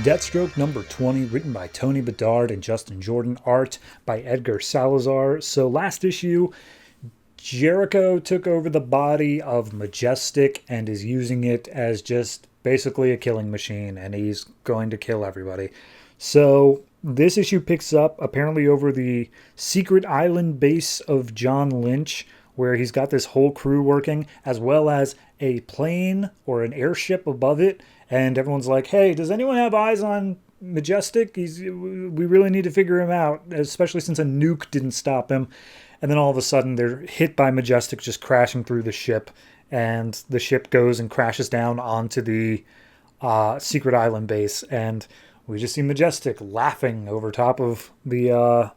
Deathstroke number 20, written by Tony Bedard and Justin Jordan, art by Edgar Salazar. So last issue, Jericho took over the body of Majestic and is using it as just basically a killing machine, and he's going to kill everybody. So this issue picks up apparently over the secret island base of John Lynch, where he's got this whole crew working, as well as a plane or an airship above it. And everyone's like, hey, does anyone have eyes on Majestic? We really need to figure him out, especially since a nuke didn't stop him. And then all of a sudden they're hit by Majestic just crashing through the ship. And the ship goes and crashes down onto the secret island base. And we just see Majestic laughing over top of the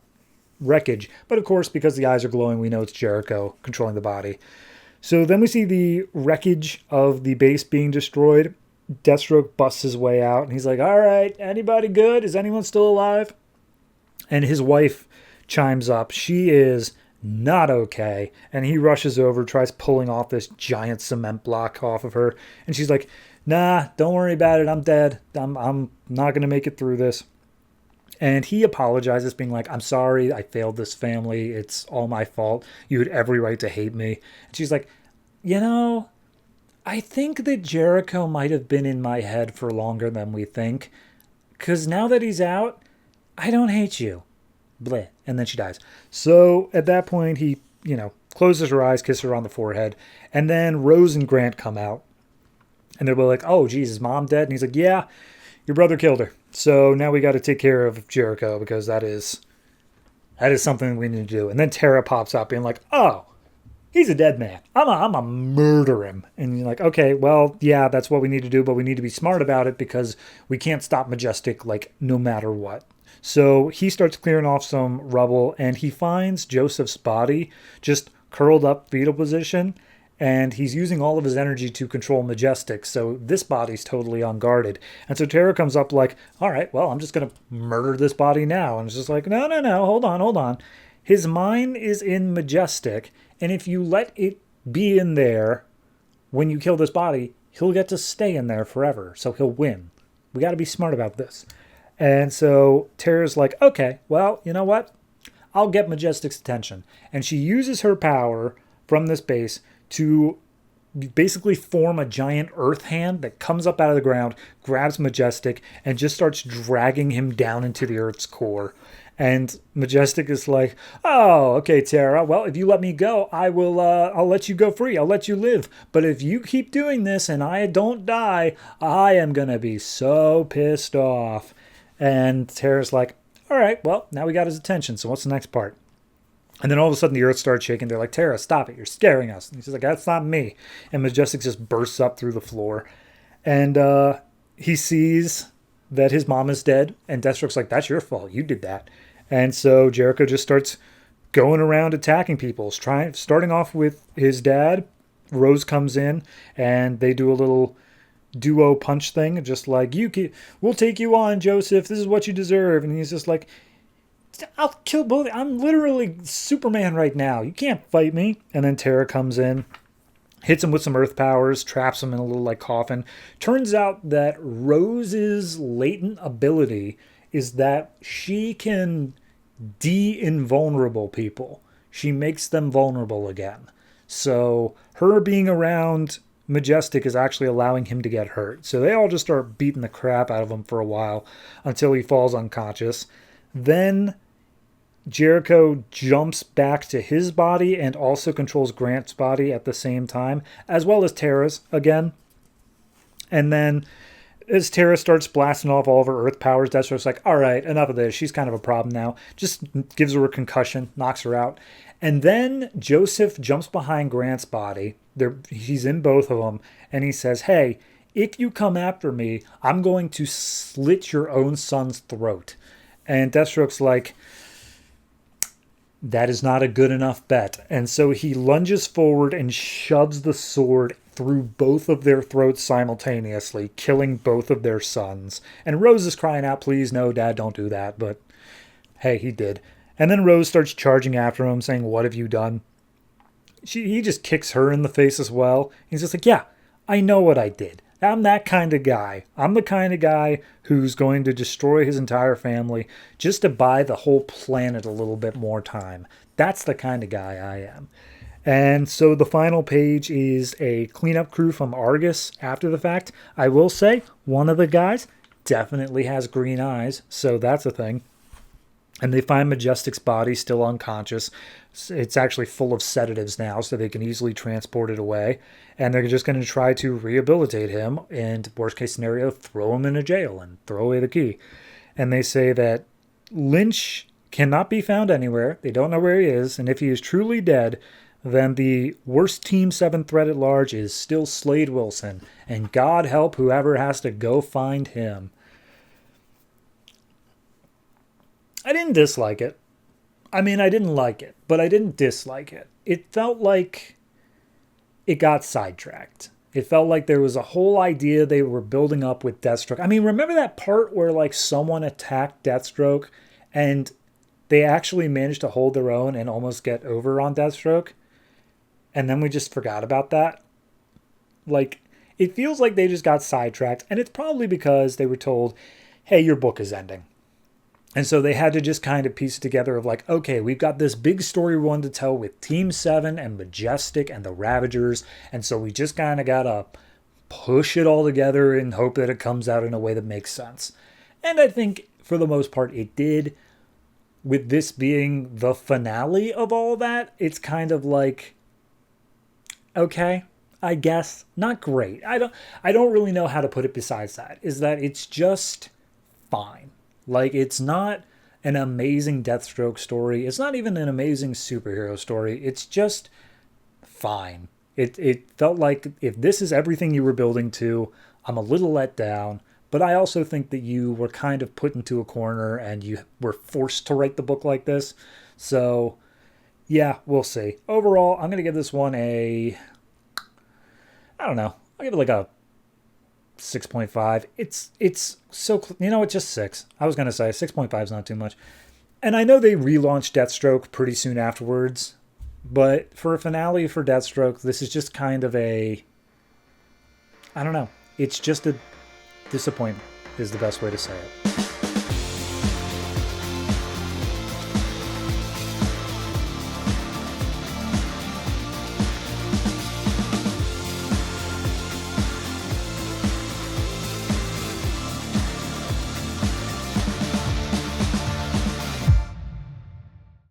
wreckage. But of course, because the eyes are glowing, we know it's Jericho controlling the body. So then we see the wreckage of the base being destroyed. Deathstroke busts his way out, and he's like, all right, anybody good? Is anyone still alive? And his wife chimes up. She is not okay. And he rushes over, tries pulling off this giant cement block off of her. And she's like, nah, don't worry about it. I'm dead. I'm not going to make it through this. And he apologizes, being like, I'm sorry, I failed this family. It's all my fault. You had every right to hate me. And she's like, I think that Jericho might have been in my head for longer than we think. Because now that he's out, I don't hate you. Bleh. And then she dies. So at that point, he, closes her eyes, kisses her on the forehead. And then Rose and Grant come out. And they're like, oh, geez, is Mom dead? And he's like, yeah, your brother killed her. So now we got to take care of Jericho, because that is something we need to do. And then Tara pops up being like, oh, he's a dead man. I'm a murder him. And you're like, okay, well, yeah, that's what we need to do, but we need to be smart about it because we can't stop Majestic, no matter what. So he starts clearing off some rubble, and he finds Joseph's body just curled up fetal position, and he's using all of his energy to control Majestic. So this body's totally unguarded. And so Tara comes up like, all right, well, I'm just going to murder this body now. And it's just like, no, hold on. His mind is in Majestic, and if you let it be in there when you kill this body, he'll get to stay in there forever, so he'll win. We got to be smart about this. And so Tara's like, okay, well, you know what? I'll get Majestic's attention. And she uses her power from this base to basically form a giant earth hand that comes up out of the ground, grabs Majestic, and just starts dragging him down into the earth's core. And Majestic is like, oh, okay, Tara, well, if you let me go, I'll let you go free. I'll let you live. But if you keep doing this and I don't die, I am going to be so pissed off. And Tara's like, all right, well, now we got his attention. So what's the next part? And then all of a sudden the earth starts shaking. They're like, Tara, stop it. You're scaring us. And she's like, that's not me. And Majestic just bursts up through the floor. And he sees that his mom is dead. And Deathstroke's like, that's your fault. You did that. And so Jericho just starts going around attacking people. Starting off with his dad. Rose comes in and they do a little duo punch thing. Just like, we'll take you on, Joseph. This is what you deserve. And he's just like, I'll kill both. I'm literally Superman right now. You can't fight me. And then Tara comes in, hits him with some earth powers, traps him in a little coffin. Turns out that Rose's latent ability is that she can de-invulnerable people. She makes them vulnerable again. So her being around Majestic is actually allowing him to get hurt. So they all just start beating the crap out of him for a while until he falls unconscious. Then Jericho jumps back to his body and also controls Grant's body at the same time, as well as Tara's again. And then as Tara starts blasting off all of her earth powers, Deathstroke's like, all right, enough of this. She's kind of a problem now. Just gives her a concussion, knocks her out. And then Joseph jumps behind Grant's body. He's in both of them. And he says, hey, if you come after me, I'm going to slit your own son's throat. And Deathstroke's like, that is not a good enough bet. And so he lunges forward and shoves the sword through both of their throats simultaneously, killing both of their sons. And Rose is crying out, please, no, Dad, don't do that. But hey, he did. And then Rose starts charging after him, saying, what have you done? He just kicks her in the face as well. He's just like, yeah, I know what I did. I'm that kind of guy. I'm the kind of guy who's going to destroy his entire family just to buy the whole planet a little bit more time. That's the kind of guy I am. And so the final page is a cleanup crew from Argus after the fact. I will say, one of the guys definitely has green eyes, so that's a thing. And they find Majestic's body still unconscious. It's actually full of sedatives now, so they can easily transport it away. And they're just going to try to rehabilitate him, and worst case scenario, throw him in a jail and throw away the key. And they say that Lynch cannot be found anywhere. They don't know where he is, and if he is truly dead, then the worst Team 7 threat at large is still Slade Wilson. And God help whoever has to go find him. I didn't dislike it. I mean, I didn't like it, but I didn't dislike it. It felt like it got sidetracked. It felt like there was a whole idea they were building up with Deathstroke. I mean, remember that part where like someone attacked Deathstroke and they actually managed to hold their own and almost get over on Deathstroke? And then we just forgot about that? Like, it feels like they just got sidetracked, and it's probably because they were told, hey, your book is ending. And so they had to just kind of piece it together of like, okay, we've got this big story we wanted to tell with Team 7 and Majestic and the Ravagers. And so we just kind of got to push it all together and hope that it comes out in a way that makes sense. And I think for the most part it did. With this being the finale of all that, it's kind of like, okay, I guess not great. I don't really know how to put it besides that. Is that it's just fine. Like, it's not an amazing Deathstroke story. It's not even an amazing superhero story. It's just fine. It felt like if this is everything you were building to, I'm a little let down. But I also think that you were kind of put into a corner and you were forced to write the book like this. So, yeah, we'll see. Overall, I'm going to give this one I don't know. I'll give it like a 6.5. It's so, it's just 6. I was going to say 6.5 is not too much. And I know they relaunched Deathstroke pretty soon afterwards, but for a finale for Deathstroke, this is just kind of I don't know. It's just a disappointment is the best way to say it.